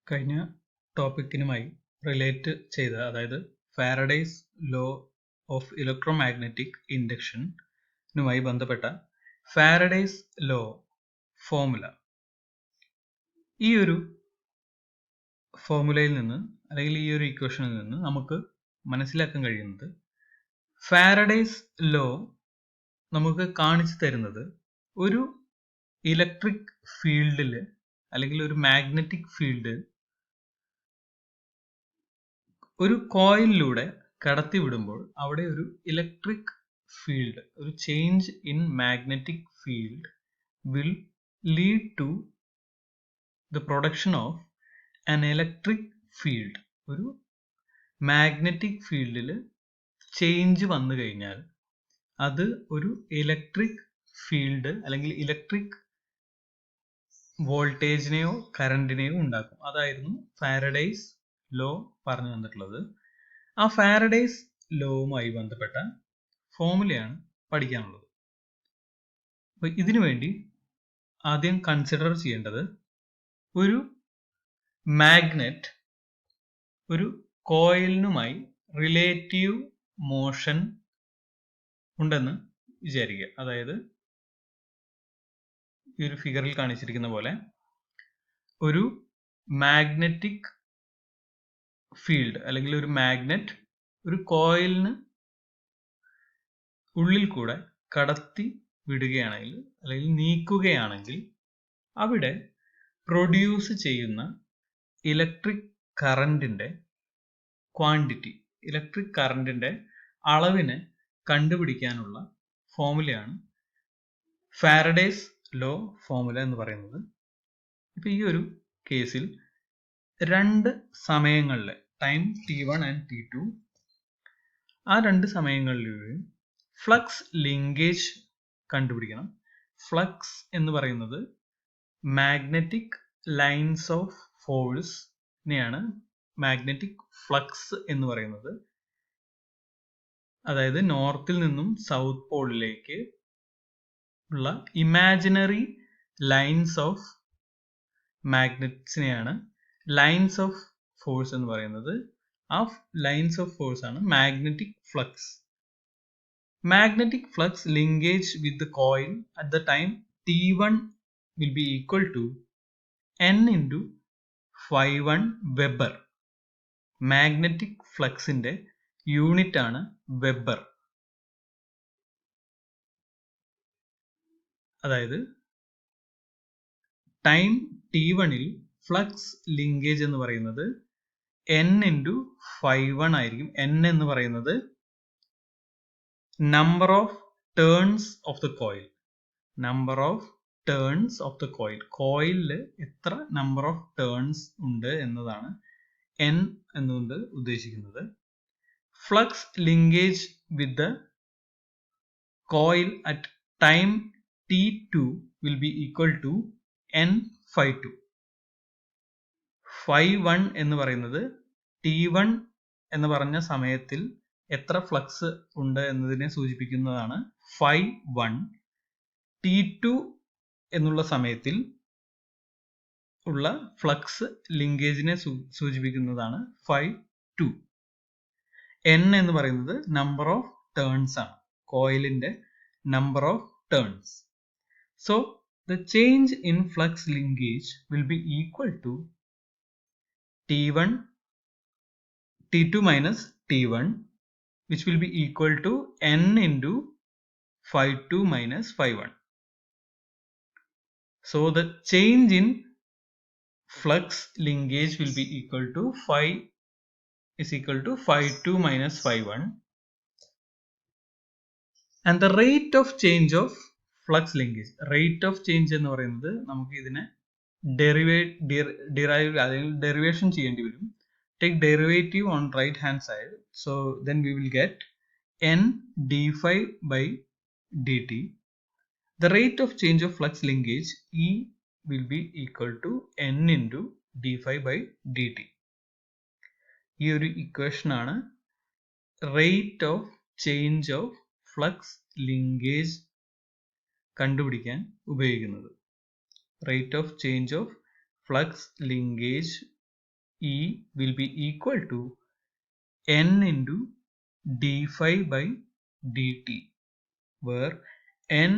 കഴിഞ്ഞ ടോപ്പിക്കിനുമായി റിലേറ്റ് ചെയ്ത, അതായത് ഫാരഡേസ് ലോ ഓഫ് ഇലക്ട്രോമാഗ്നറ്റിക് ഇൻഡക്ഷനുമായി ബന്ധപ്പെട്ട ഫാരഡേസ് ലോ ഫോർമുല, ഈ ഒരു ഫോർമുലയിൽ നിന്ന് അല്ലെങ്കിൽ ഈ ഒരു ഇക്വേഷനിൽ നിന്ന് നമുക്ക് മനസ്സിലാക്കാൻ കഴിയുന്നത്, ഫാരഡേസ് ലോ നമുക്ക് കാണിച്ചു തരുന്നത് ഒരു ഇലക്ട്രിക് ഫീൽഡിൽ അല്ലെങ്കിൽ ഒരു മാഗ്നറ്റിക് ഫീൽഡ് ഒരു കോയിലിലൂടെ കടത്തിവിടുമ്പോൾ അവിടെ ഒരു ഇലക്ട്രിക് ഫീൽഡ്, ഒരു change in magnetic field will lead to the production of an electric field. ഒരു മാഗ്നറ്റിക് ഫീൽഡിൽ ചേഞ്ച് വന്നു കഴിഞ്ഞാൽ അത് ഒരു ഇലക്ട്രിക് ഫീൽഡ് അല്ലെങ്കിൽ ഇലക്ട്രിക് വോൾട്ടേജിനെയോ കറണ്ടിനെയോ ഉണ്ടാക്കും. അതായിരുന്നു ഫാരഡേസ് ലോ പറഞ്ഞു തന്നിട്ടുള്ളത്. ആ ഫാരഡേസ് ലോവുമായി ബന്ധപ്പെട്ട ഫോർമുലയാണ് പഠിക്കാനുള്ളത്. അപ്പോൾ ഇതിനു വേണ്ടി ആദ്യം കൺസിഡർ ചെയ്യേണ്ടത്, ഒരു മാഗ്നറ്റ് ഒരു കോയിലിനുമായി റിലേറ്റീവ് മോഷൻ ഉണ്ടെന്ന് വിചാരിക്കുക. അതായത് ഈ ഒരു ഫിഗറിൽ കാണിച്ചിരിക്കുന്ന പോലെ ഒരു മാഗ്നറ്റിക് ഫീൽഡ് അല്ലെങ്കിൽ ഒരു മാഗ്നറ്റ് ഒരു കോയിലിന് ഉള്ളിൽ കൂടെ കടത്തി വിടുകയാണെങ്കിൽ അല്ലെങ്കിൽ നീക്കുകയാണെങ്കിൽ അവിടെ പ്രൊഡ്യൂസ് ചെയ്യുന്ന ഇലക്ട്രിക് കറണ്ടിന്റെ ക്വാണ്ടിറ്റി, ഇലക്ട്രിക് കറണ്ടിന്റെ അളവിനെ കണ്ടുപിടിക്കാനുള്ള ഫോർമുലയാണ് ഫാരഡേസ് ലോ ഫോർമുല എന്ന് പറയുന്നത്. ഇപ്പൊ ഈ ഒരു കേസിൽ രണ്ട് സമയങ്ങളിൽ, ടൈം t1 ആൻഡ് t2, ആ രണ്ട് സമയങ്ങളിലെയും ഫ്ലക്സ് ലിങ്കേജ് കണ്ടുപിടിക്കണം. ഫ്ലക്സ് എന്ന് പറയുന്നത് മാഗ്നറ്റിക് ലൈൻസ് ഓഫ് ഫോഴ്സിനെയാണ് മാഗ്നറ്റിക് ഫ്ലക്സ് എന്ന് പറയുന്നത്. അതായത് നോർത്തിൽ നിന്നും സൗത്ത് പോളിലേക്ക് ഉള്ള ഇമാജിനറി ലൈൻസ് ഓഫ് മാഗ്നറ്റ്സിനെയാണ് ലൈൻസ് ഓഫ് ഫോഴ്സ് എന്ന് പറയുന്നത്. ആ ലൈൻസ് ഓഫ് ഫോഴ്സ് ആണ് magnetic flux. Magnetic flux linkage with the coil at the time t1 will be equal to n into phi1 weber. Magnetic ഫ്ലക്സിന്റെ unit ആണ് weber. അതായത് time t1ൽ flux linkage എന്ന് പറയുന്നത് n into phi1 ആയിരിക്കും. n എന്ന് പറയുന്നത് number of turns of the coil, number of turns of the coil, കോയിലിൽ എത്ര നമ്പർ ഓഫ് ടേൺസ് ഉണ്ട് എന്നതാണ് n എന്നുകൊണ്ട് ഉദ്ദേശിക്കുന്നത്. Flux linkage with the coil at time t2 will be equal to n phi2. phi1 എന്ന് പറയുന്നത് t1 എന്ന് പറഞ്ഞ സമയത്തിൽ എത്ര ഫ്ലക്സ് ഉണ്ട് എന്നതിനെ സൂചിപ്പിക്കുന്നതാണ് phi1. t2 എന്നുള്ള സമയത്തിൽ ഉള്ള ഫ്ലക്സ് ലിങ്കേജിനെ സൂചിപ്പിക്കുന്നതാണ് phi2. n എന്ന് പറയുന്നത് നമ്പർ ഓഫ് ടേൺസ് ആണ്, കോയിലിന്റെ number of turns. So the change in flux linkage will be equal to t2 minus t1, which will be equal to n into phi2 minus phi1. So the change in flux linkage will be equal to phi is equal to phi2 minus phi1, and the rate of change of flux linkage, rate of change എന്ന് പറയുന്നത് നമുക്ക് ഇതിനെ derivation ചെയ്യേണ്ടി വരും. Take derivative on right hand side, so then we will get n d phi by dt. The rate of change of flux linkage E will be equal to n into d phi by dt. ഈ ഒരു equation ആണ് rate of change of flux linkage കണ്ടുപിടിക്കാൻ ഉപയോഗിക്കുന്നത്. Rate of change of flux linkage E will be equal to N into d phi by dt, where N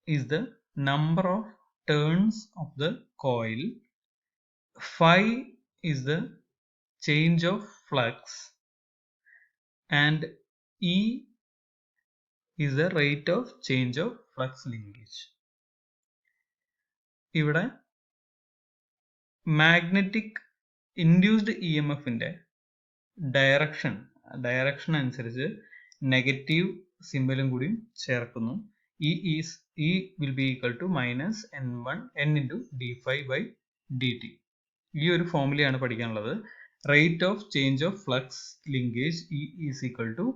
is the number of turns of the coil, phi is the change of flux, and E is the rate of change of flux linkage. ഇവിടെ magnetic induced E M എഫിൻ്റെ direction അനുസരിച്ച് negative സിമ്പലും കൂടി ചേർക്കുന്നു. E will be equal to minus n into d phi by dt. ഈ ഒരു ഫോർമുലയാണ് പഠിക്കാനുള്ളത്. Rate of change of flux linkage E is equal to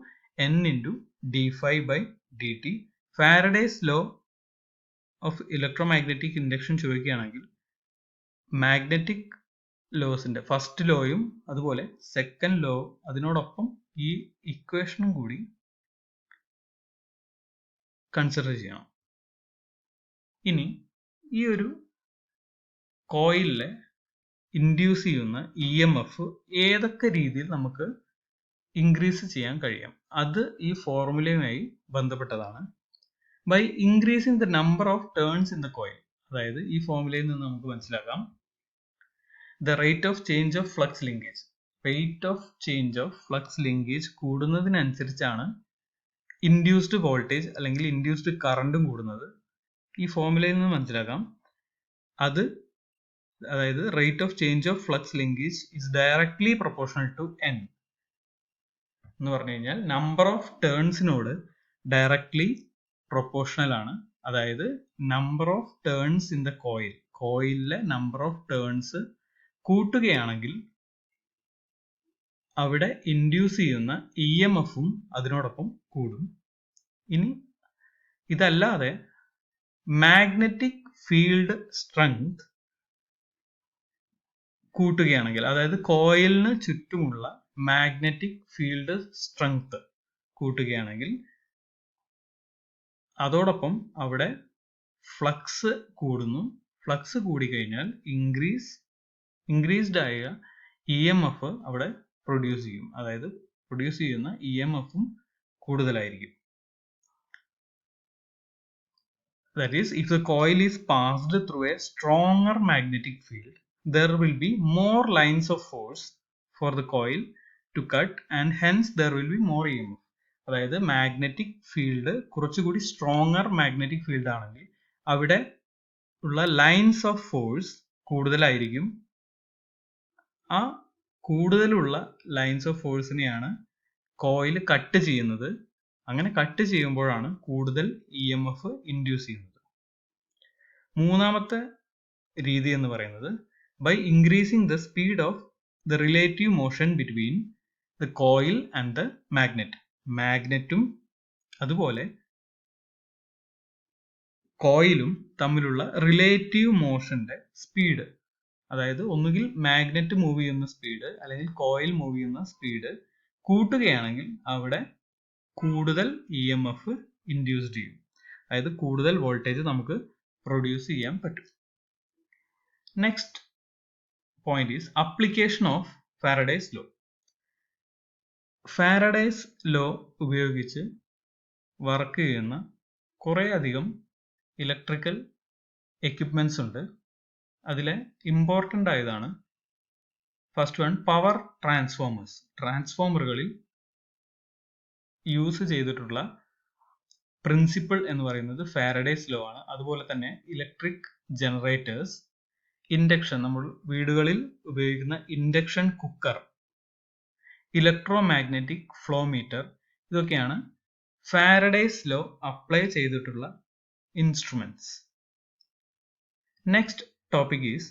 n into d phi by dt. Faraday's law of electromagnetic induction ചോദിക്കുകയാണെങ്കിൽ magnetic ലോസിന്റെ first ലോയും അതുപോലെ second law അതിനോടൊപ്പം ഈ ഇക്വേഷനും കൂടി consider ചെയ്യണം. ഇനി ഈ ഒരു കോയിലിലെ ഇൻഡ്യൂസ് ചെയ്യുന്ന ഇ എം എഫ് ഏതൊക്കെ രീതിയിൽ നമുക്ക് ഇൻക്രീസ് ചെയ്യാൻ കഴിയും, അത് ഈ ഫോർമുലയുമായി ബന്ധപ്പെട്ടതാണ്. By increasing the number of turns in the coil, അതായത് ഈ ഫോർമുലയിൽ നിന്ന് നമുക്ക് മനസ്സിലാക്കാം the rate of change of flux linkage. Rate of change of flux linkage കൂടുന്നതിനനുസരിച്ചാണ് ഇൻഡ്യൂസ്ഡ് വോൾട്ടേജ് അല്ലെങ്കിൽ ഇൻഡ്യൂസ്ഡ് കറണ്ടും കൂടുന്നത്. ഈ ഫോർമുലയിൽ നിന്ന് മനസ്സിലാക്കാം. അതായത് rate of change of flux linkage is directly proportional to n എന്ന് പറഞ്ഞു കഴിഞ്ഞാൽ നമ്പർ ഓഫ് ടേൺസിനോട് ഡയറക്ട്ലി പ്രൊപ്പോർഷണൽ ആണ്. അതായത് number of turns in the കോയിലിലെ നമ്പർ ഓഫ് ടേൺസ് കൂട്ടുകയാണെങ്കിൽ അവിടെ ഇൻഡ്യൂസ് ചെയ്യുന്ന ഇ എം എഫും അതിനോടൊപ്പം കൂടും. ഇനി ഇതല്ലാതെ മാഗ്നറ്റിക് ഫീൽഡ് സ്ട്രെങ്ത് കൂട്ടുകയാണെങ്കിൽ, അതായത് കോയിലിന് ചുറ്റുമുള്ള മാഗ്നറ്റിക് ഫീൽഡ് സ്ട്രെങ്ത് കൂട്ടുകയാണെങ്കിൽ അതോടൊപ്പം അവിടെ ഫ്ലക്സ് കൂടുന്നു. ഫ്ലക്സ് കൂടിക്കഴിഞ്ഞാൽ ഇൻക്രീസ്ഡ് ആയ ഇ എം എഫ് അവിടെ പ്രൊഡ്യൂസ് ചെയ്യും. അതായത് പ്രൊഡ്യൂസ് ചെയ്യുന്ന ഇ എം എഫും കൂടുതലായിരിക്കും. That is, if the coil is passed through a stronger magnetic field, there will be more lines of force for the coil to cut and hence there will be more EMF. അതായത് magnetic field കുറച്ചുകൂടി stronger magnetic field ആണെങ്കിൽ അവിടെ ഉള്ള lines of force കൂടുതലായിരിക്കും. ആ കൂടുതലുള്ള lines of ഫോഴ്സിനെയാണ് coil cut ചെയ്യുന്നത്. അങ്ങനെ കട്ട് ചെയ്യുമ്പോഴാണ് കൂടുതൽ ഇ എം എഫ് ഇൻഡ്യൂസ് ചെയ്യുന്നത്. മൂന്നാമത്തെ രീതി എന്ന് പറയുന്നത് by increasing the speed of the relative motion between the coil and the magnet. മാഗ്നറ്റും അതുപോലെ കോയിലും തമ്മിലുള്ള റിലേറ്റീവ് മോഷന്റെ സ്പീഡ്, അതായത് ഒന്നുകിൽ മാഗ്നറ്റ് മൂവ് ചെയ്യുന്ന സ്പീഡ് അല്ലെങ്കിൽ കോയിൽ മൂവ് ചെയ്യുന്ന സ്പീഡ് കൂട്ടുകയാണെങ്കിൽ അവിടെ കൂടുതൽ ഇ എം എഫ് ഇൻഡ്യൂസ്ഡ് ചെയ്യും. അതായത് കൂടുതൽ വോൾട്ടേജ് നമുക്ക് പ്രൊഡ്യൂസ് ചെയ്യാൻ പറ്റും. Next point is application of Faraday's law. Faraday's law ഉപയോഗിച്ച് വർക്ക് ചെയ്യുന്ന കുറേ അധികം ഇലക്ട്രിക്കൽ എക്യുപ്മെന്റ്സ് ഉണ്ട്. അതിലെ ഇമ്പോർട്ടൻ്റ് ആയതാണ് ഫസ്റ്റ് വൺ പവർ ട്രാൻസ്ഫോമേഴ്സ്. ട്രാൻസ്ഫോമറുകളിൽ യൂസ് ചെയ്തിട്ടുള്ള പ്രിൻസിപ്പിൾ എന്ന് പറയുന്നത് ഫാരഡേസ് ലോ ആണ്. അതുപോലെ തന്നെ ഇലക്ട്രിക് ജനറേറ്റേഴ്സ്, ഇൻഡക്ഷൻ, നമ്മൾ വീടുകളിൽ ഉപയോഗിക്കുന്ന induction cooker, electro magnetic flow meter, ഇതൊക്കെയാണ് ഫാരഡേസ് ലോ അപ്ലൈ ചെയ്തിട്ടുള്ള instruments. Next topic is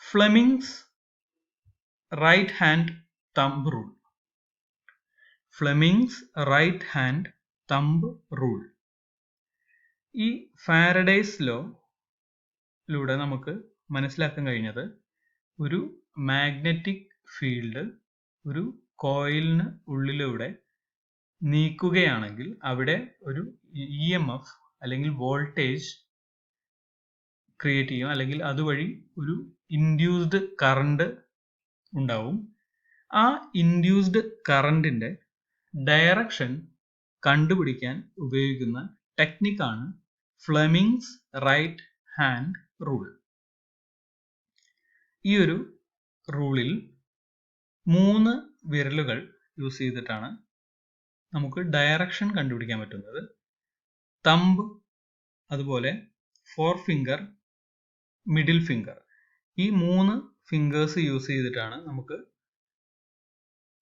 Fleming's right hand thumb rule. Fleming's right hand thumb rule. ഈ ഫാരഡേസ് ലോയിലൂടെ നമുക്ക് മനസ്സിലാക്കാൻ കഴിഞ്ഞത് ഒരു മാഗ്നറ്റിക് ഫീൽഡ് ഒരു കോയിലിന് ഉള്ളിലൂടെ നീക്കുകയാണെങ്കിൽ അവിടെ ഒരു ഇ എം എഫ് അല്ലെങ്കിൽ വോൾട്ടേജ് ക്രിയേറ്റ് ചെയ്യും, അല്ലെങ്കിൽ അതുവഴി ഒരു ഇൻഡ്യൂസ്ഡ് കറണ്ട് ഉണ്ടാവും. ആ ഇൻഡ്യൂസ്ഡ് കറണ്ടിന്റെ ഡയറക്ഷൻ കണ്ടുപിടിക്കാൻ ഉപയോഗിക്കുന്ന ടെക്നിക്കാണ് ഫ്ലെമിങ്സ് റൈറ്റ് ഹാൻഡ് റൂൾ. ഈ ഒരു റൂളിൽ 3 വിരലുകൾ യൂസ് ചെയ്തിട്ടാണ് നമുക്ക് ഡയറക്ഷൻ കണ്ടുപിടിക്കാൻ പറ്റുന്നത്. തമ്പ്, അതുപോലെ 4 ഫിംഗർ, മിഡിൽ ഫിംഗർ, ഈ 3 ഫിംഗേഴ്സ് യൂസ് ചെയ്തിട്ടാണ് നമുക്ക്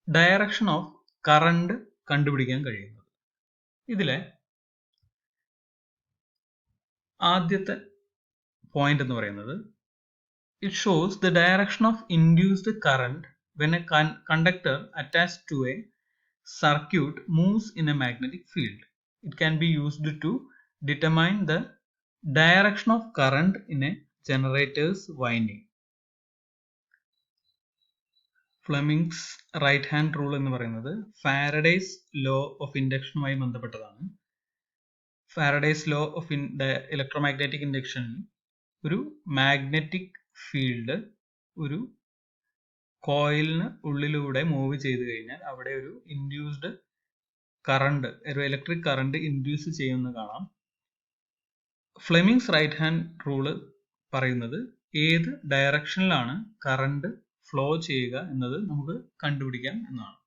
ഡയറക്ഷൻ ഓഫ് കറണ്ട് കണ്ടുപിടിക്കാൻ കഴിയുന്നത്. ഇതിലെ ആദ്യത്തെ പോയിന്റ് എന്ന് പറയുന്നത്, it shows the direction of induced current when a conductor attached to a circuit moves in a magnetic field. It can be used to determine the direction of current in a generator's winding. Fleming's right hand rule എന്ന് പറയുന്നത് Faraday's law of ഇൻഡക്ഷനുമായി ബന്ധപ്പെട്ടതാണ്. Faraday's law of electromagnetic ഇൻഡക്ഷനിൽ ഒരു magnetic field ഒരു കോയിലിന് ഉള്ളിലൂടെ move ചെയ്തു കഴിഞ്ഞാൽ അവിടെ ഒരു ഇൻഡ്യൂസ്ഡ് കറണ്ട്, ഒരു ഇലക്ട്രിക് കറണ്ട് ഇൻഡ്യൂസ് ചെയ്യുന്നത് കാണാം. ഫ്ലെമിങ്സ് റൈറ്റ് ഹാൻഡ് റൂള് പറയുന്നത് ഏത് ഡയറക്ഷനിലാണ് കറണ്ട് ഫ്ലോ ചെയ്യുക എന്നത് നമുക്ക് കണ്ടുപിടിക്കാം എന്നാണ്.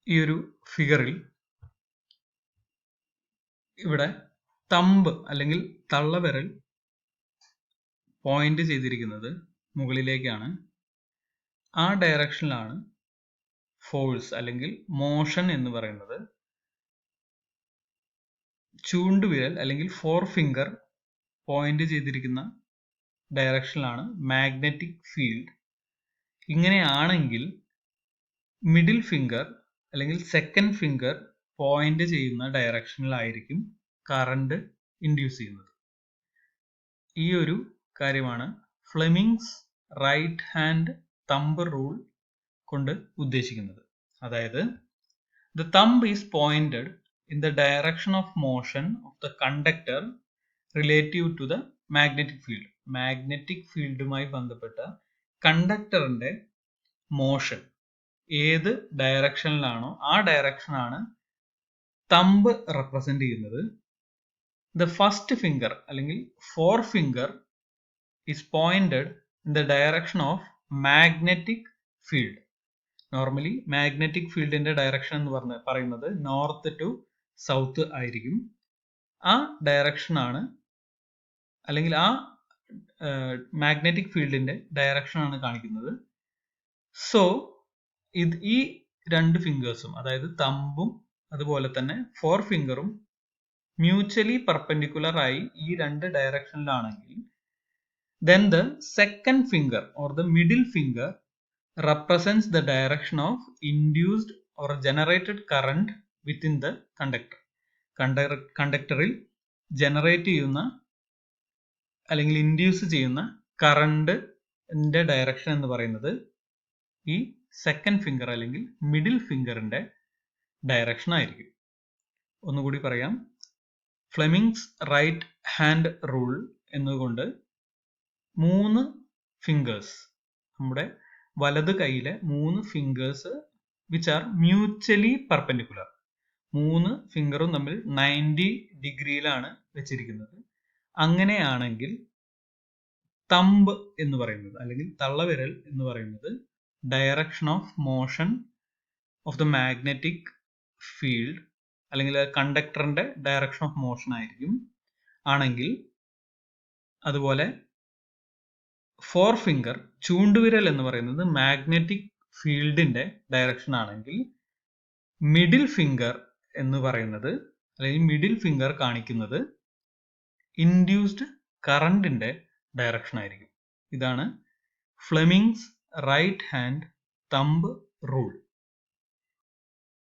ഈ ഒരു ഫിഗറിൽ ഇവിടെ തമ്പ് അല്ലെങ്കിൽ തള്ളവിരൽ പോയിന്റ് ചെയ്തിരിക്കുന്നത് മുകളിലേക്കാണ്. ആ ഡയറക്ഷനിലാണ് ഫോഴ്സ് അല്ലെങ്കിൽ മോഷൻ എന്ന് പറയുന്നത്. ചൂണ്ടുവിരൽ അല്ലെങ്കിൽ 4 ഫിംഗർ പോയിന്റ് ചെയ്തിരിക്കുന്ന ഡയറക്ഷനിലാണ് മാഗ്നറ്റിക് ഫീൽഡ്. ഇങ്ങനെയാണെങ്കിൽ മിഡിൽ ഫിംഗർ അല്ലെങ്കിൽ സെക്കൻഡ് ഫിംഗർ പോയിന്റ് ചെയ്യുന്ന ഡയറക്ഷനിലായിരിക്കും കറണ്ട് ഇൻഡ്യൂസ് ചെയ്യുന്നത്. ഈ ഒരു കാര്യമാണ് Fleming's right hand thumb rule കൊണ്ട് ഉദ്ദേശിക്കുന്നത്. അതായത് the thumb is pointed in the direction of motion of the conductor relative to the magnetic field. Magnetic ഫീൽഡുമായി ബന്ധപ്പെട്ട കണ്ടക്ടറിന്റെ മോഷൻ ഏത് ഡയറക്ഷനിലാണോ ആ ഡയറക്ഷനാണ് തമ്പ് റെപ്രസെന്റ് ചെയ്യുന്നത്. The first finger അല്ലെങ്കിൽ 4 finger is pointed in the direction of magnetic field. Normally magnetic ഫീൽഡിന്റെ ഡയറക്ഷൻ എന്ന് പറയുന്നത് നോർത്ത് ടു സൗത്ത് ആയിരിക്കും. ആ ഡയറക്ഷൻ ആണ്, അല്ലെങ്കിൽ ആ മാഗ്നറ്റിക് ഫീൽഡിന്റെ ഡയറക്ഷൻ ആണ് കാണിക്കുന്നത്. സോ ഈ 2 ഫിംഗേഴ്സും, അതായത് തമ്പും അതുപോലെ തന്നെ 4 ഫിംഗറും മ്യൂച്വലി പെർപെൻഡിക്കുലർ ആയി ഈ 2 ഡയറക്ഷനിലാണെങ്കിൽ then the second finger or the middle finger represents the direction of induced or generated current within the conductor. കണ്ടക്ടറിൽ ജനറേറ്റ് ചെയ്യുന്ന അല്ലെങ്കിൽ ഇൻഡ്യൂസ് ചെയ്യുന്ന കറണ്ടിന്റെ ഡയറക്ഷൻ എന്ന് പറയുന്നത് ഈ സെക്കൻഡ് ഫിംഗർ അല്ലെങ്കിൽ മിഡിൽ ഫിംഗറിന്റെ ഡയറക്ഷൻ ആയിരിക്കും. ഒന്നുകൂടി പറയാം. ഫ്ലെമിങ്സ് റൈറ്റ് ഹാൻഡ് റൂൾ എന്നതുകൊണ്ട് 3 ഫിംഗേഴ്സ്, നമ്മുടെ വലത് കൈയിലെ 3 fingers which are mutually perpendicular, 3 ഫിംഗറും തമ്മിൽ 90 ഡിഗ്രിയിലാണ് വെച്ചിരിക്കുന്നത്. അങ്ങനെയാണെങ്കിൽ തമ്പ് എന്ന് പറയുന്നത് അല്ലെങ്കിൽ തള്ളവിരൽ എന്ന് പറയുന്നത് direction of motion of the magnetic field അല്ലെങ്കിൽ കണ്ടക്ടറിന്റെ ഡയറക്ഷൻ ഓഫ് മോഷൻ ആയിരിക്കും. ആണെങ്കിൽ അതുപോലെ 4 ഫിംഗർ ചൂണ്ടുവിരൽ എന്ന് പറയുന്നത് മാഗ്നറ്റിക് ഫീൽഡിന്റെ ഡയറക്ഷൻ ആണെങ്കിൽ മിഡിൽ ഫിംഗർ എന്ന് പറയുന്നത് അല്ലെങ്കിൽ മിഡിൽ ഫിംഗർ കാണിക്കുന്നത് ഇൻഡ്യൂസ്ഡ് കറണ്ടിന്റെ ഡയറക്ഷൻ ആയിരിക്കും. ഇതാണ് Fleming's right hand thumb rule.